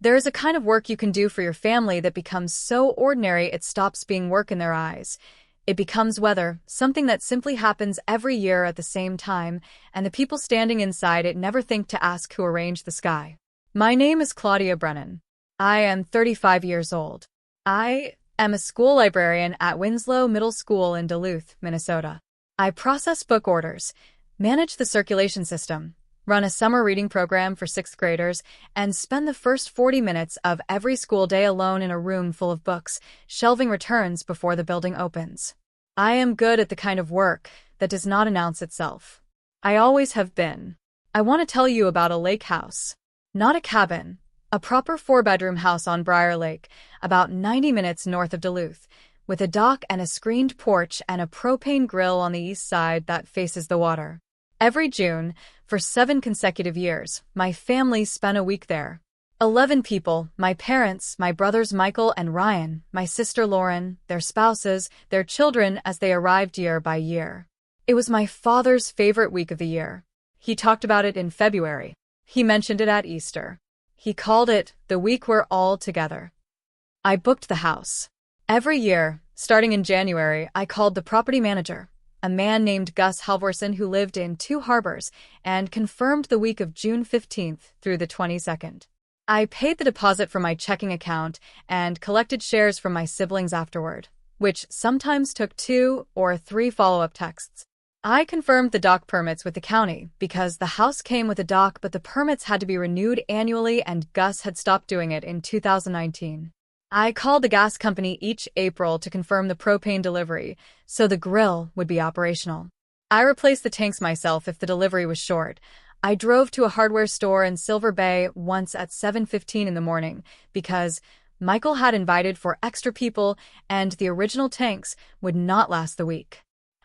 There is a kind of work you can do for your family that becomes so ordinary it stops being work in their eyes. It becomes weather, something that simply happens every year at the same time, and the people standing inside it never think to ask who arranged the sky. My name is Claudia Brennan. I am 35 years old. I am a school librarian at Winslow Middle School in Duluth, Minnesota. I process book orders, manage the circulation system, run a summer reading program for 6th graders, and spend the first 40 minutes of every school day alone in a room full of books, shelving returns before the building opens. I am good at the kind of work that does not announce itself. I always have been. I want to tell you about a lake house. Not a cabin, a proper 4-bedroom house on Briar Lake, about 90 minutes north of Duluth, with a dock and a screened porch and a propane grill on the east side that faces the water. Every June, for 7 consecutive years, my family spent a week there. 11 people, my parents, my brothers Michael and Ryan, my sister Lauren, their spouses, their children as they arrived year by year. It was my father's favorite week of the year. He talked about it in February. He mentioned it at Easter. He called it the week we're all together. I booked the house. Every year, starting in January, I called the property manager, a man named Gus Halvorson who lived in Two Harbors, and confirmed the week of June 15th through the 22nd. I paid the deposit from my checking account and collected shares from my siblings afterward, which sometimes took 2 or 3 follow-up texts. I confirmed the dock permits with the county because the house came with a dock, but the permits had to be renewed annually and Gus had stopped doing it in 2019. I called the gas company each April to confirm the propane delivery, so the grill would be operational. I replaced the tanks myself if the delivery was short. I drove to a hardware store in Silver Bay once at 7:15 in the morning because Michael had invited 4 extra people and the original tanks would not last the week.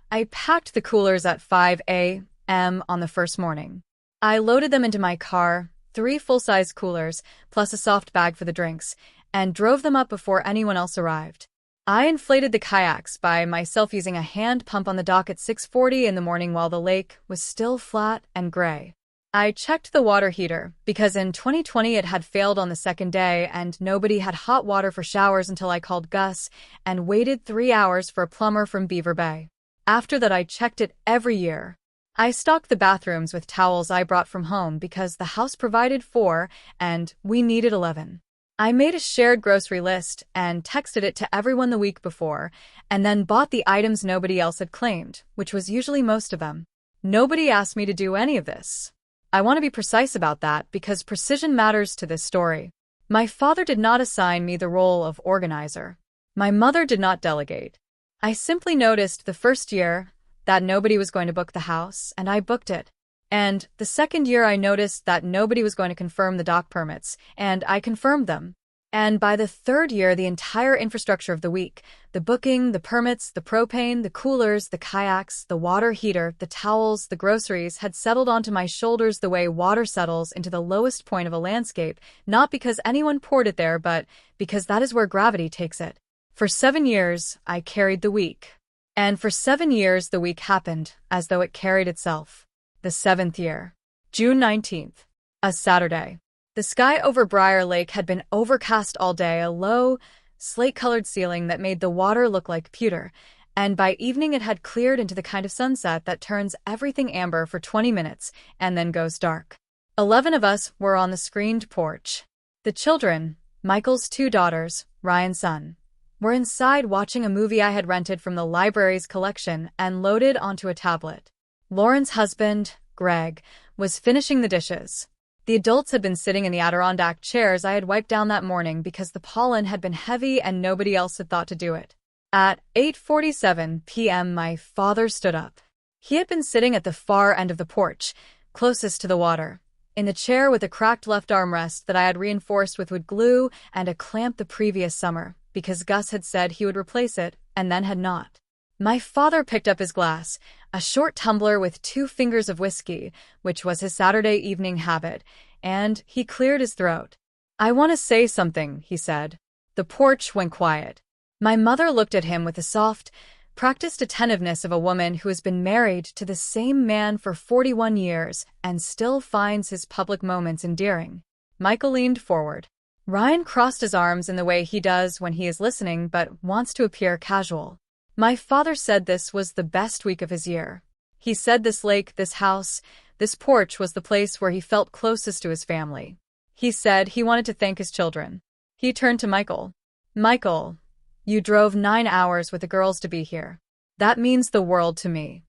I packed the coolers at 5 a.m. on the first morning. I loaded them into my car, 3 full-size coolers, plus a soft bag for the drinks, and drove them up before anyone else arrived. I inflated the kayaks by myself using a hand pump on the dock at 6:40 in the morning while the lake was still flat and gray. I checked the water heater because in 2020 it had failed on the second day and nobody had hot water for showers until I called Gus and waited 3 hours for a plumber from Beaver Bay. After that, I checked it every year. I stocked the bathrooms with towels I brought from home because the house provided 4 and we needed 11. I made a shared grocery list and texted it to everyone the week before, and then bought the items nobody else had claimed, which was usually most of them. Nobody asked me to do any of this. I want to be precise about that because precision matters to this story. My father did not assign me the role of organizer. My mother did not delegate. I simply noticed the first year that nobody was going to book the house, and I booked it. And the second year I noticed that nobody was going to confirm the dock permits, and I confirmed them. And by the third year, the entire infrastructure of the week, the booking, the permits, the propane, the coolers, the kayaks, the water heater, the towels, the groceries, had settled onto my shoulders the way water settles into the lowest point of a landscape, not because anyone poured it there, but because that is where gravity takes it. For 7 years, I carried the week. And for 7 years, the week happened as though it carried itself. The 7th year. June 19th. A Saturday. The sky over Briar Lake had been overcast all day, a low, slate-colored ceiling that made the water look like pewter, and by evening it had cleared into the kind of sunset that turns everything amber for 20 minutes and then goes dark. 11 of us were on the screened porch. The children, Michael's 2 daughters, Ryan's son, were inside watching a movie I had rented from the library's collection and loaded onto a tablet. Lauren's husband, Greg, was finishing the dishes. The adults had been sitting in the Adirondack chairs I had wiped down that morning because the pollen had been heavy and nobody else had thought to do it. At 8:47 p.m. my father stood up. He had been sitting at the far end of the porch, closest to the water, in the chair with a cracked left armrest that I had reinforced with wood glue and a clamp the previous summer, because Gus had said he would replace it and then had not. My father picked up his glass, a short tumbler with 2 fingers of whiskey, which was his Saturday evening habit, and he cleared his throat. "I want to say something," he said. The porch went quiet. My mother looked at him with the soft, practiced attentiveness of a woman who has been married to the same man for 41 years and still finds his public moments endearing. Michael leaned forward. Ryan crossed his arms in the way he does when he is listening but wants to appear casual. My father said this was the best week of his year. He said this lake, this house, this porch was the place where he felt closest to his family. He said he wanted to thank his children. He turned to Michael. Michael, you drove 9 hours with the girls to be here. That means the world to me.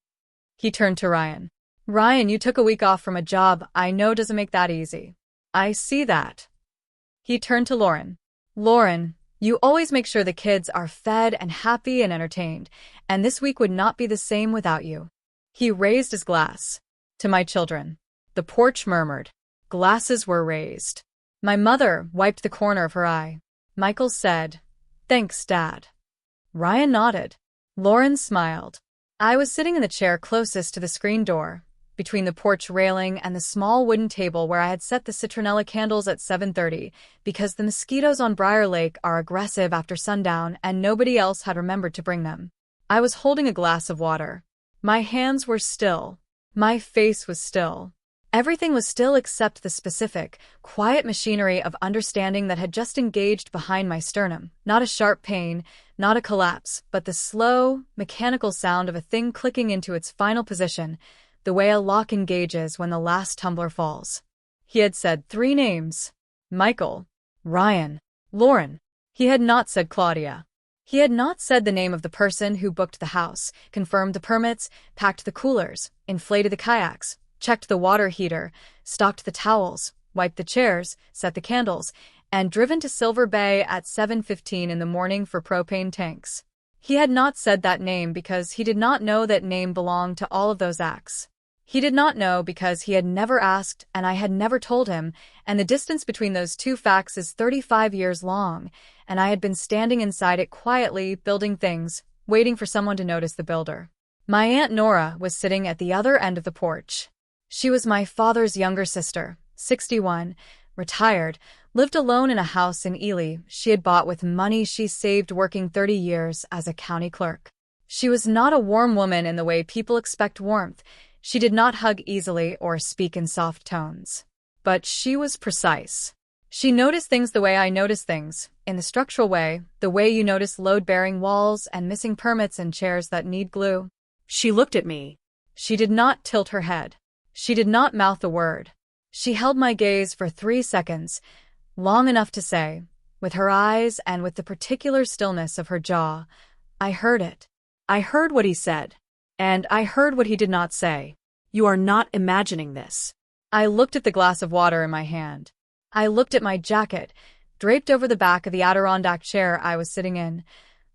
He turned to Ryan. Ryan, you took a week off from a job I know doesn't make that easy. I see that. He turned to Lauren. Lauren, you always make sure the kids are fed and happy and entertained, and this week would not be the same without you. He raised his glass. To my children. The porch murmured. Glasses were raised. My mother wiped the corner of her eye. Michael said, Thanks, Dad. Ryan nodded. Lauren smiled. I was sitting in the chair closest to the screen door, between the porch railing and the small wooden table where I had set the citronella candles at 7:30, because the mosquitoes on Briar Lake are aggressive after sundown and nobody else had remembered to bring them. I was holding a glass of water. My hands were still. My face was still. Everything was still except the specific, quiet machinery of understanding that had just engaged behind my sternum. Not a sharp pain, not a collapse, but the slow, mechanical sound of a thing clicking into its final position, the way a lock engages when the last tumbler falls. He had said 3 names. Michael, Ryan, Lauren. He had not said Claudia. He had not said the name of the person who booked the house, confirmed the permits, packed the coolers, inflated the kayaks, checked the water heater, stocked the towels, wiped the chairs, set the candles, and driven to Silver Bay at 7:15 in the morning for propane tanks. He had not said that name because he did not know that name belonged to all of those acts. He did not know because he had never asked and I had never told him, and the distance between those 2 facts is 35 years long, and I had been standing inside it quietly, building things, waiting for someone to notice the builder. My Aunt Nora was sitting at the other end of the porch. She was my father's younger sister, 61, retired, lived alone in a house in Ely she had bought with money she saved working 30 years as a county clerk. She was not a warm woman in the way people expect warmth. She did not hug easily or speak in soft tones. But she was precise. She noticed things the way I notice things, in the structural way, the way you notice load-bearing walls and missing permits and chairs that need glue. She looked at me. She did not tilt her head. She did not mouth a word. She held my gaze for 3 seconds, long enough to say, with her eyes and with the particular stillness of her jaw, I heard it. I heard what he said. And I heard what he did not say. You are not imagining this. I looked at the glass of water in my hand. I looked at my jacket, draped over the back of the Adirondack chair I was sitting in,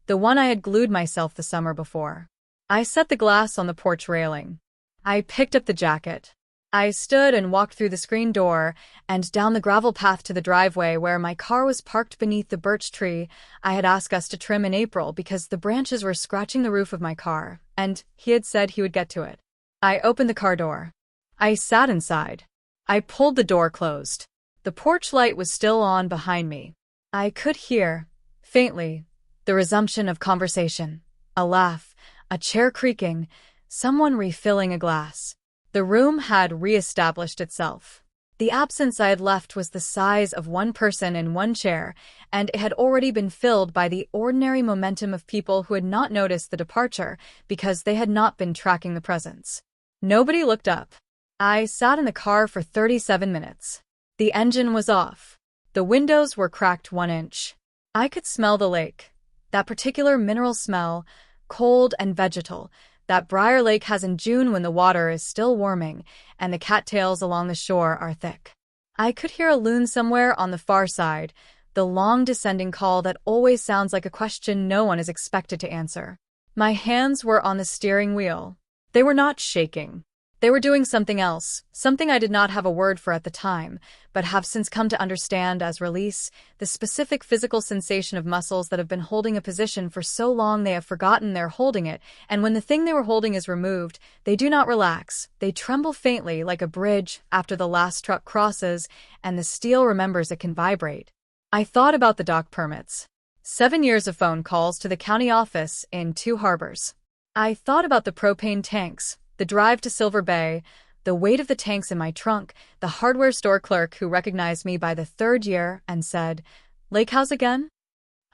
the one I had glued myself the summer before. I set the glass on the porch railing. I picked up the jacket. I stood and walked through the screen door and down the gravel path to the driveway where my car was parked beneath the birch tree I had asked us to trim in April because the branches were scratching the roof of my car, and he had said he would get to it. I opened the car door. I sat inside. I pulled the door closed. The porch light was still on behind me. I could hear, faintly, the resumption of conversation, a laugh, a chair creaking, someone refilling a glass. The room had re-established itself. The absence I had left was the size of one person in one chair, and it had already been filled by the ordinary momentum of people who had not noticed the departure because they had not been tracking the presence. Nobody looked up. I sat in the car for 37 minutes. The engine was off. The windows were cracked 1 inch. I could smell the lake. That particular mineral smell, cold and vegetal, that Briar Lake has in June when the water is still warming and the cattails along the shore are thick. I could hear a loon somewhere on the far side, the long descending call that always sounds like a question no one is expected to answer. My hands were on the steering wheel. They were not shaking. They were doing something else, something I did not have a word for at the time, but have since come to understand as release, the specific physical sensation of muscles that have been holding a position for so long they have forgotten they're holding it, and when the thing they were holding is removed, they do not relax, they tremble faintly like a bridge after the last truck crosses, and the steel remembers it can vibrate. I thought about the dock permits. 7 years of phone calls to the county office in 2 harbors. I thought about the propane tanks, the drive to Silver Bay, the weight of the tanks in my trunk, the hardware store clerk who recognized me by the third year and said, "Lake house again?"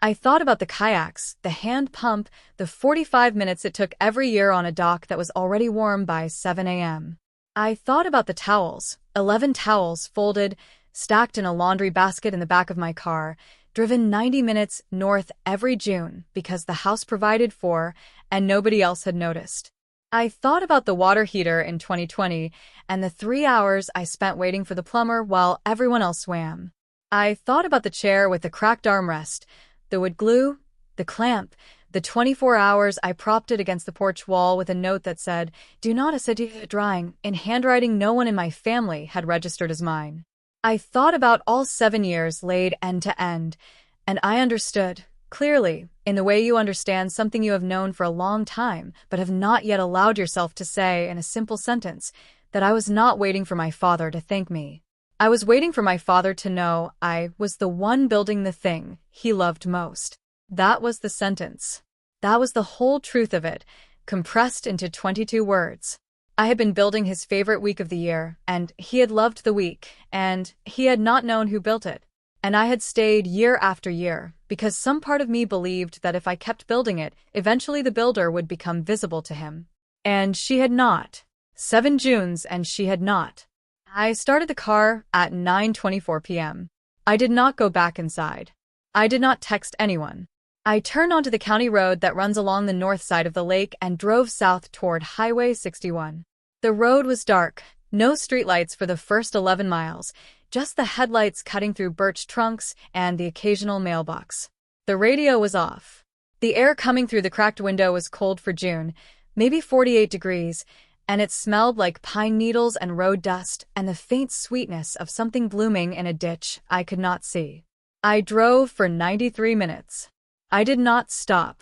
I thought about the kayaks, the hand pump, the 45 minutes it took every year on a dock that was already warm by 7 a.m. I thought about the towels, 11 towels folded, stacked in a laundry basket in the back of my car, driven 90 minutes north every June because the house provided for and nobody else had noticed. I thought about the water heater in 2020 and the 3 hours I spent waiting for the plumber while everyone else swam. I thought about the chair with the cracked armrest, the wood glue, the clamp, the 24 hours I propped it against the porch wall with a note that said, "Do not assist drying," in handwriting no one in my family had registered as mine. I thought about all 7 years laid end to end, and I understood, clearly, in the way you understand something you have known for a long time but have not yet allowed yourself to say in a simple sentence, that I was not waiting for my father to thank me. I was waiting for my father to know I was the one building the thing he loved most. That was the sentence. That was the whole truth of it, compressed into 22 words. I had been building his favorite week of the year, and he had loved the week, and he had not known who built it. And I had stayed year after year, because some part of me believed that if I kept building it, eventually the builder would become visible to him. And she had not. 7 Junes, and she had not. I started the car at 9:24 p.m. I did not go back inside. I did not text anyone. I turned onto the county road that runs along the north side of the lake and drove south toward Highway 61. The road was dark, no streetlights for the first 11 miles, just the headlights cutting through birch trunks and the occasional mailbox. The radio was off. The air coming through the cracked window was cold for June, maybe 48 degrees, and it smelled like pine needles and road dust and the faint sweetness of something blooming in a ditch I could not see. I drove for 93 minutes. I did not stop.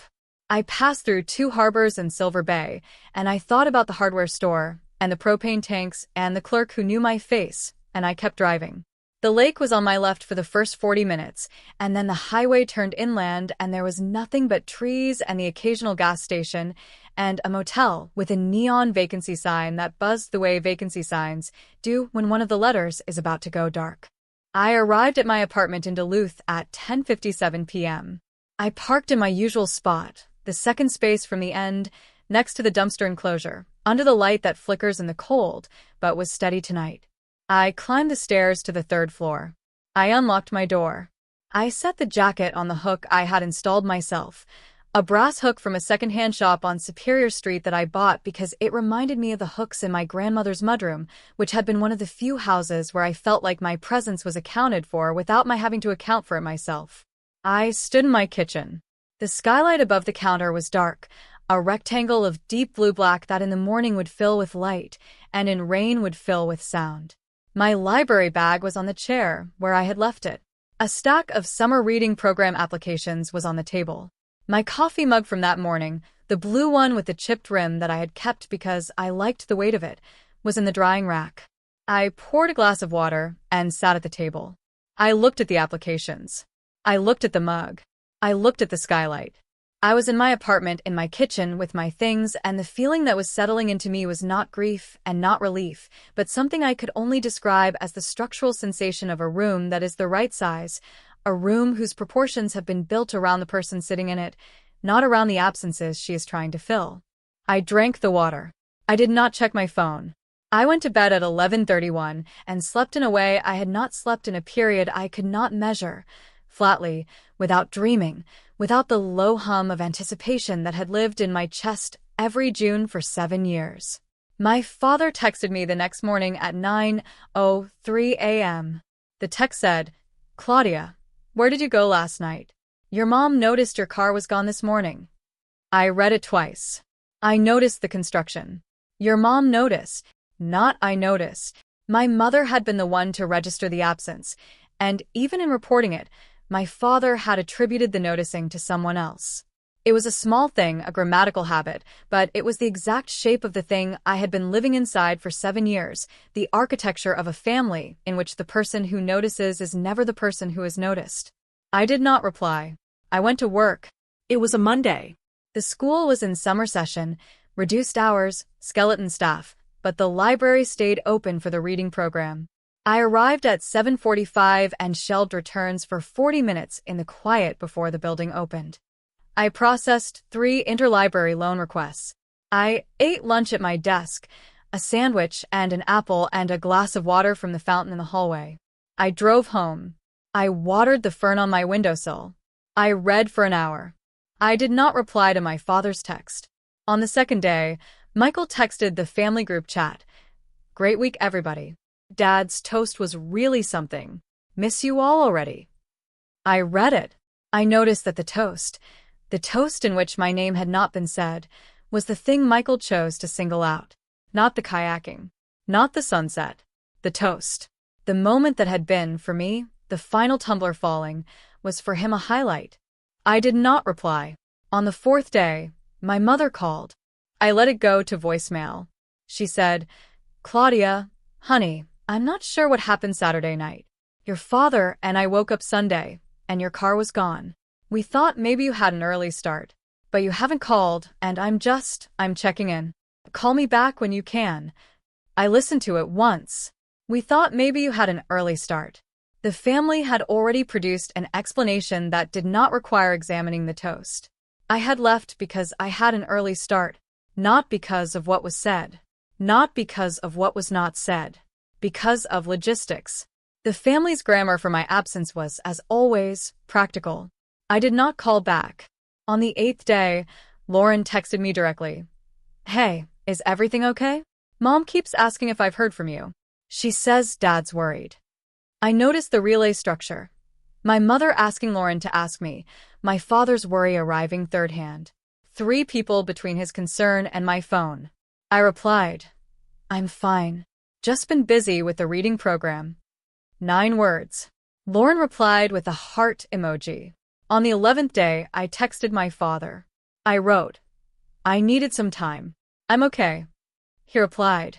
I passed through 2 harbors in Silver Bay, and I thought about the hardware store, and the propane tanks, and the clerk who knew my face, and I kept driving. The lake was on my left for the first 40 minutes, and then the highway turned inland and there was nothing but trees and the occasional gas station, and a motel with a neon vacancy sign that buzzed the way vacancy signs do when one of the letters is about to go dark. I arrived at my apartment in Duluth at 10:57 p.m. I parked in my usual spot, the second space from the end, next to the dumpster enclosure, under the light that flickers in the cold, but was steady tonight. I climbed the stairs to the 3rd floor. I unlocked my door. I set the jacket on the hook I had installed myself, a brass hook from a second-hand shop on Superior Street that I bought because it reminded me of the hooks in my grandmother's mudroom, which had been one of the few houses where I felt like my presence was accounted for without my having to account for it myself. I stood in my kitchen. The skylight above the counter was dark, a rectangle of deep blue-black that in the morning would fill with light, and in rain would fill with sound. My library bag was on the chair, where I had left it. A stack of summer reading program applications was on the table. My coffee mug from that morning, the blue one with the chipped rim that I had kept because I liked the weight of it, was in the drying rack. I poured a glass of water and sat at the table. I looked at the applications. I looked at the mug. I looked at the skylight. I was in my apartment in my kitchen with my things, and the feeling that was settling into me was not grief and not relief, but something I could only describe as the structural sensation of a room that is the right size, a room whose proportions have been built around the person sitting in it, not around the absences she is trying to fill. I drank the water. I did not check my phone. I went to bed at 11:31 and slept in a way I had not slept in a period I could not measure, flatly, without dreaming, without the low hum of anticipation that had lived in my chest every June for 7 years. My father texted me the next morning at 9:03 a.m. The text said, "Claudia, where did you go last night? Your mom noticed your car was gone this morning." I read it twice. I noticed the construction. Your mom noticed, not I noticed. My mother had been the one to register the absence, and even in reporting it, my father had attributed the noticing to someone else. It was a small thing, a grammatical habit, but it was the exact shape of the thing I had been living inside for 7 years, the architecture of a family in which the person who notices is never the person who is noticed. I did not reply. I went to work. It was a Monday. The school was in summer session, reduced hours, skeleton staff, but the library stayed open for the reading program. I arrived at 7:45 and shelved returns for 40 minutes in the quiet before the building opened. I processed 3 interlibrary loan requests. I ate lunch at my desk, a sandwich and an apple and a glass of water from the fountain in the hallway. I drove home. I watered the fern on my windowsill. I read for an hour. I did not reply to my father's text. On the second day, Michael texted the family group chat. "Great week, everybody. Dad's toast was really something. Miss you all already." I read it. I noticed that the toast in which my name had not been said, was the thing Michael chose to single out. Not the kayaking. Not the sunset. The toast. The moment that had been, for me, the final tumbler falling, was for him a highlight. I did not reply. On the 4th day, my mother called. I let it go to voicemail. She said, "Claudia, honey, I'm not sure what happened Saturday night. Your father and I woke up Sunday, and your car was gone. We thought maybe you had an early start, but you haven't called, and I'm checking in. Call me back when you can." I listened to it once. "We thought maybe you had an early start." The family had already produced an explanation that did not require examining the toast. I had left because I had an early start, not because of what was said, not because of what was not said, because of logistics. The family's grammar for my absence was, as always, practical. I did not call back. On the 8th day, Lauren texted me directly. "Hey, is everything okay? Mom keeps asking if I've heard from you. She says Dad's worried." I noticed the relay structure. My mother asking Lauren to ask me, my father's worry arriving third hand. 3 people between his concern and my phone. I replied, "I'm fine. Just been busy with the reading program." 9 words. Lauren replied with a heart emoji. On the 11th day, I texted my father. I wrote, "I needed some time. I'm okay." He replied,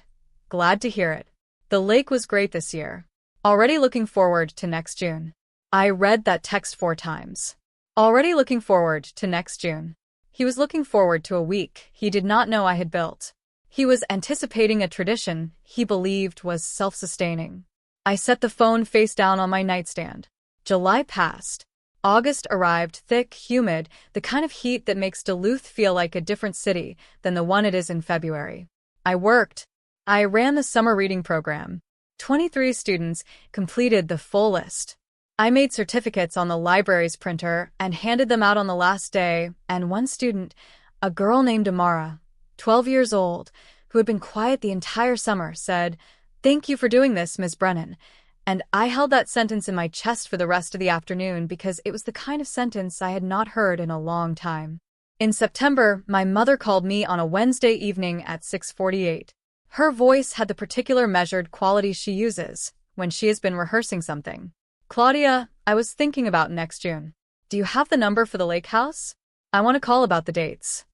"Glad to hear it. The lake was great this year. Already looking forward to next June." I read that text 4 times. Already looking forward to next June. He was looking forward to a week he did not know I had built. He was anticipating a tradition he believed was self-sustaining. I set the phone face down on my nightstand. July passed. August arrived, thick, humid, the kind of heat that makes Duluth feel like a different city than the one it is in February. I worked. I ran the summer reading program. 23 students completed the full list. I made certificates on the library's printer and handed them out on the last day, and one student, a girl named Amara, 12 years old, who had been quiet the entire summer, said, "Thank you for doing this, Ms. Brennan." And I held that sentence in my chest for the rest of the afternoon because it was the kind of sentence I had not heard in a long time. In September, my mother called me on a Wednesday evening at 6:48. Her voice had the particular measured quality she uses when she has been rehearsing something. "Claudia, I was thinking about next June. Do you have the number for the lake house? I want to call about the dates."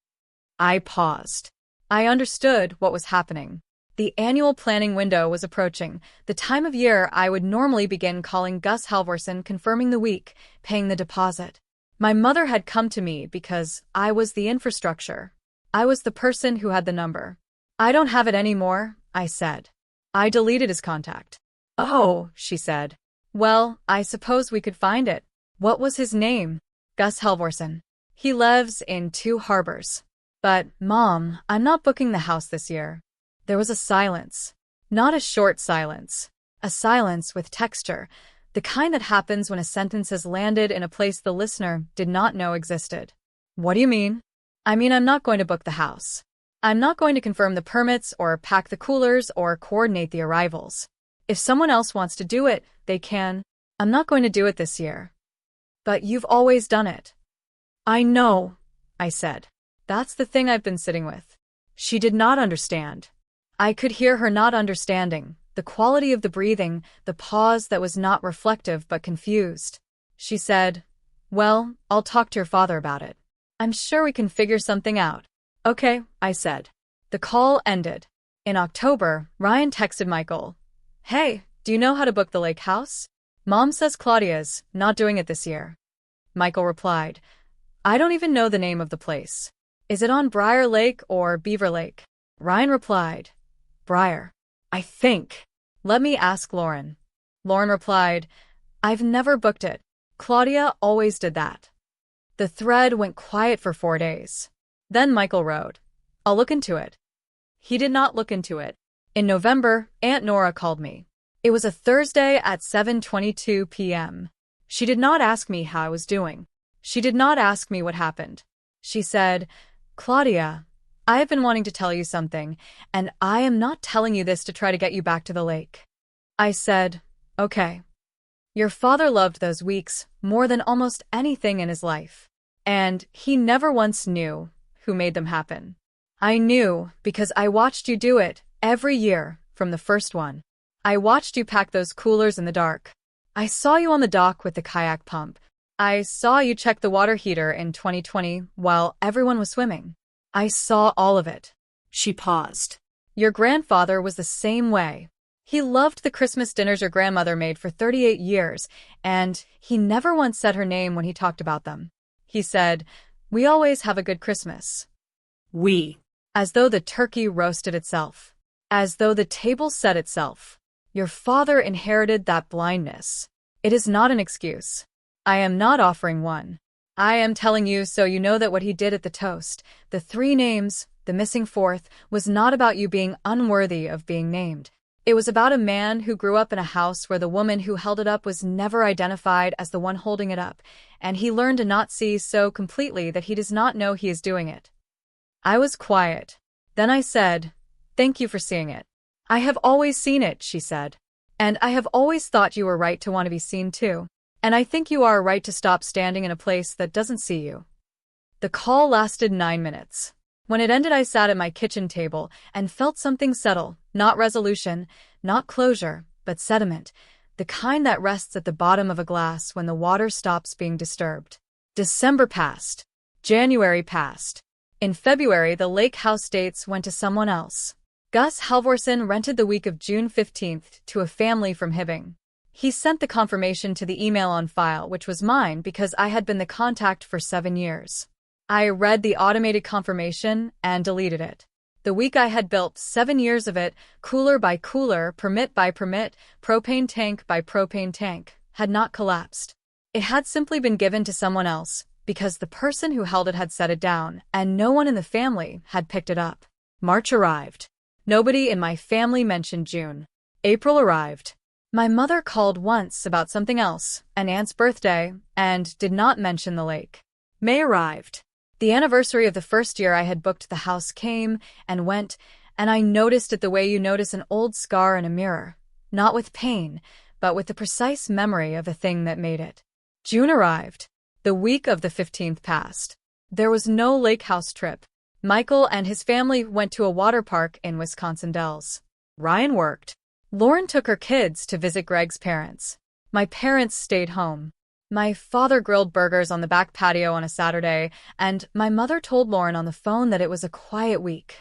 I paused. I understood what was happening. The annual planning window was approaching, the time of year I would normally begin calling Gus Halvorson, confirming the week, paying the deposit. My mother had come to me because I was the infrastructure. I was the person who had the number. "I don't have it anymore," I said. "I deleted his contact." "Oh," she said. "Well, I suppose we could find it." "What was his name?" "Gus Halvorson. He lives in 2 Harbors." "But, Mom, I'm not booking the house this year." There was a silence. Not a short silence. A silence with texture, the kind that happens when a sentence has landed in a place the listener did not know existed. "What do you mean?" "I mean I'm not going to book the house. I'm not going to confirm the permits or pack the coolers or coordinate the arrivals. If someone else wants to do it, they can. I'm not going to do it this year." "But you've always done it." "I know," I said. "That's the thing I've been sitting with." She did not understand. I could hear her not understanding, the quality of the breathing, the pause that was not reflective but confused. She said, "Well, I'll talk to your father about it. I'm sure we can figure something out." "Okay," I said. The call ended. In October, Ryan texted Michael, "Hey, do you know how to book the lake house? Mom says Claudia's not doing it this year." Michael replied, "I don't even know the name of the place. Is it on Briar Lake or Beaver Lake?" Ryan replied, Briar. I think. Let me ask Lauren. Lauren replied, I've never booked it. Claudia always did that. The thread went quiet for 4 days. Then Michael wrote, I'll look into it. He did not look into it. In November, Aunt Nora called me. It was a Thursday at 7:22 p.m. She did not ask me how I was doing. She did not ask me what happened. She said, Claudia, I have been wanting to tell you something, and I am not telling you this to try to get you back to the lake. I said, okay. Your father loved those weeks more than almost anything in his life. And he never once knew who made them happen. I knew because I watched you do it every year from the first one. I watched you pack those coolers in the dark. I saw you on the dock with the kayak pump. I saw you check the water heater in 2020 while everyone was swimming. I saw all of it. She paused. Your grandfather was the same way. He loved the Christmas dinners your grandmother made for 38 years, and he never once said her name when he talked about them. He said, we always have a good Christmas. We. As though the turkey roasted itself. As though the table set itself. Your father inherited that blindness. It is not an excuse. I am not offering one. I am telling you so you know that what he did at the toast, the 3 names, the missing 4th, was not about you being unworthy of being named. It was about a man who grew up in a house where the woman who held it up was never identified as the one holding it up, and he learned to not see so completely that he does not know he is doing it. I was quiet. Then I said, thank you for seeing it. I have always seen it, she said. And I have always thought you were right to want to be seen too. And I think you are right to stop standing in a place that doesn't see you. The call lasted 9 minutes. When it ended, I sat at my kitchen table and felt something settle, not resolution, not closure, but sediment, the kind that rests at the bottom of a glass when the water stops being disturbed. December passed. January passed. In February, the lake house dates went to someone else. Gus Halvorsen rented the week of June 15th to a family from Hibbing. He sent the confirmation to the email on file, which was mine because I had been the contact for 7 years. I read the automated confirmation and deleted it. The week I had built 7 years of it, cooler by cooler, permit by permit, propane tank by propane tank, had not collapsed. It had simply been given to someone else because the person who held it had set it down and no one in the family had picked it up. March arrived. Nobody in my family mentioned June. April arrived. My mother called once about something else, an aunt's birthday, and did not mention the lake. May arrived. The anniversary of the first year I had booked the house came and went, and I noticed it the way you notice an old scar in a mirror, not with pain, but with the precise memory of the thing that made it. June arrived. The week of the 15th passed. There was no lake house trip. Michael and his family went to a water park in Wisconsin Dells. Ryan worked. Lauren took her kids to visit Greg's parents. My parents stayed home. My father grilled burgers on the back patio on a Saturday, and my mother told Lauren on the phone that it was a quiet week.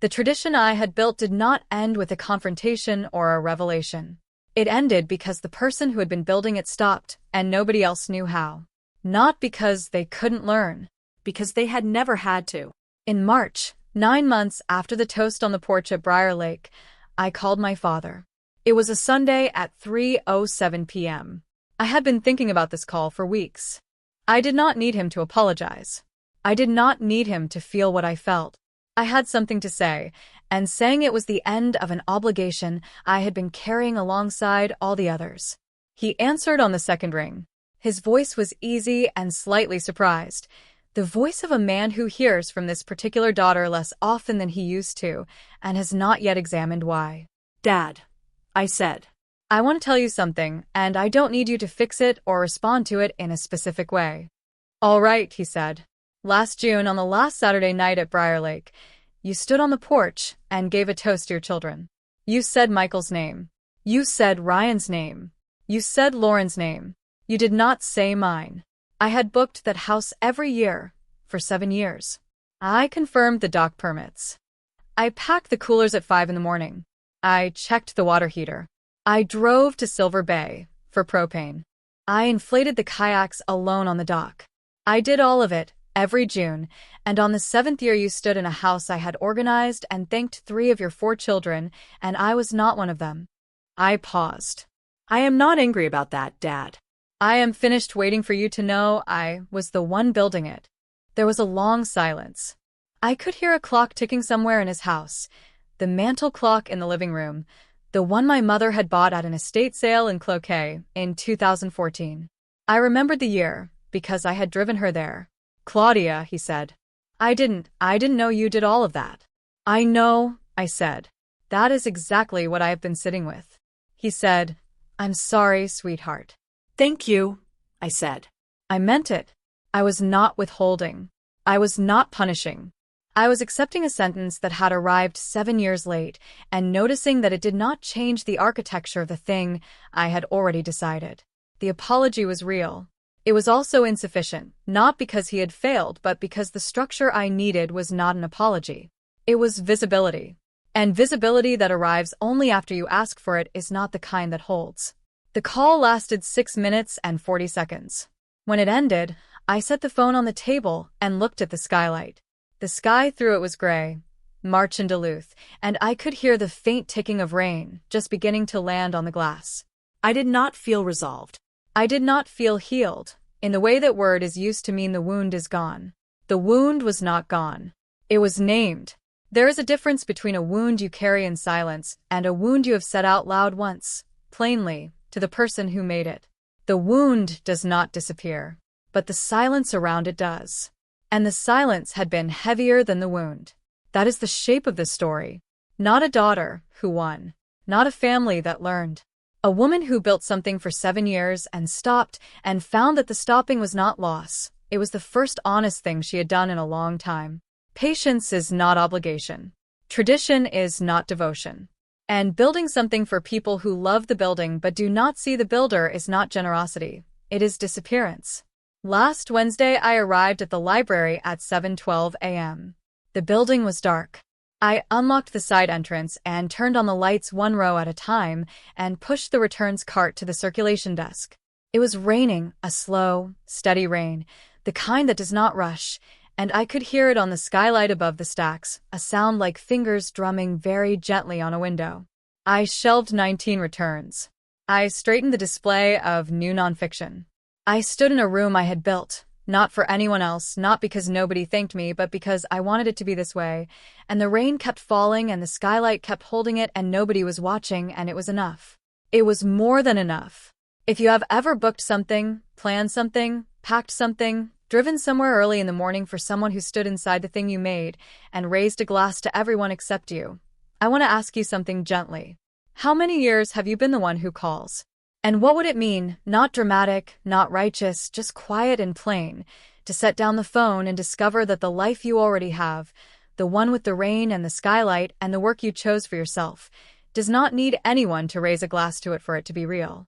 The tradition I had built did not end with a confrontation or a revelation. It ended because the person who had been building it stopped, and nobody else knew how. Not because they couldn't learn, because they had never had to. In March, 9 months after the toast on the porch at Briar Lake, I called my father. It was a Sunday at 3:07 p.m. I had been thinking about this call for weeks. I did not need him to apologize. I did not need him to feel what I felt. I had something to say, and saying it was the end of an obligation I had been carrying alongside all the others. He answered on the second ring. His voice was easy and slightly surprised. The voice of a man who hears from this particular daughter less often than he used to, and has not yet examined why. Dad, I said, I want to tell you something, and I don't need you to fix it or respond to it in a specific way. All right, he said. Last June, on the last Saturday night at Briar Lake, you stood on the porch and gave a toast to your children. You said Michael's name. You said Ryan's name. You said Lauren's name. You did not say mine. I had booked that house every year for 7 years. I confirmed the dock permits. I packed the coolers at 5 in the morning. I checked the water heater. I drove to Silver Bay for propane. I inflated the kayaks alone on the dock. I did all of it, Every June. And on the 7th year you stood in a house I had organized and thanked 3 of your 4 children, and I was not one of them. I paused. I am not angry about that, Dad. I am finished waiting for you to know I was the one building it. There was a long silence. I could hear a clock ticking somewhere in his house. The mantel clock in the living room. The one my mother had bought at an estate sale in Cloquet in 2014. I remembered the year, because I had driven her there. Claudia, he said. I didn't know you did all of that. I know, I said. That is exactly what I have been sitting with. He said, I'm sorry, sweetheart. Thank you, I said. I meant it. I was not withholding. I was not punishing. I was accepting a sentence that had arrived 7 years late and noticing that it did not change the architecture of the thing I had already decided. The apology was real. It was also insufficient, not because he had failed, but because the structure I needed was not an apology. It was visibility. And visibility that arrives only after you ask for it is not the kind that holds. The call lasted 6 minutes and 40 seconds. When it ended, I set the phone on the table and looked at the skylight. The sky through it was gray, March in Duluth, and I could hear the faint ticking of rain just beginning to land on the glass. I did not feel resolved. I did not feel healed, in the way that word is used to mean the wound is gone. The wound was not gone. It was named. There is a difference between a wound you carry in silence and a wound you have said out loud once, plainly, to the person who made it. The wound does not disappear, but the silence around it does. And the silence had been heavier than the wound. That is the shape of the story. Not a daughter who won. Not a family that learned. A woman who built something for 7 years and stopped and found that the stopping was not loss. It was the first honest thing she had done in a long time. Patience is not obligation. Tradition is not devotion. And building something for people who love the building but do not see the builder is not generosity. It is disappearance. Last Wednesday, I arrived at the library at 7:12 a.m. The building was dark. I unlocked the side entrance and turned on the lights 1 row at a time and pushed the returns cart to the circulation desk. It was raining, a slow, steady rain, the kind that does not rush, and I could hear it on the skylight above the stacks, a sound like fingers drumming very gently on a window. I shelved 19 returns. I straightened the display of new nonfiction. I stood in a room I had built. Not for anyone else, not because nobody thanked me, but because I wanted it to be this way. And the rain kept falling and the skylight kept holding it and nobody was watching, and it was enough. It was more than enough. If you have ever booked something, planned something, packed something, driven somewhere early in the morning for someone who stood inside the thing you made and raised a glass to everyone except you, I want to ask you something gently. How many years have you been the one who calls? And what would it mean, not dramatic, not righteous, just quiet and plain, to set down the phone and discover that the life you already have, the one with the rain and the skylight and the work you chose for yourself, does not need anyone to raise a glass to it for it to be real?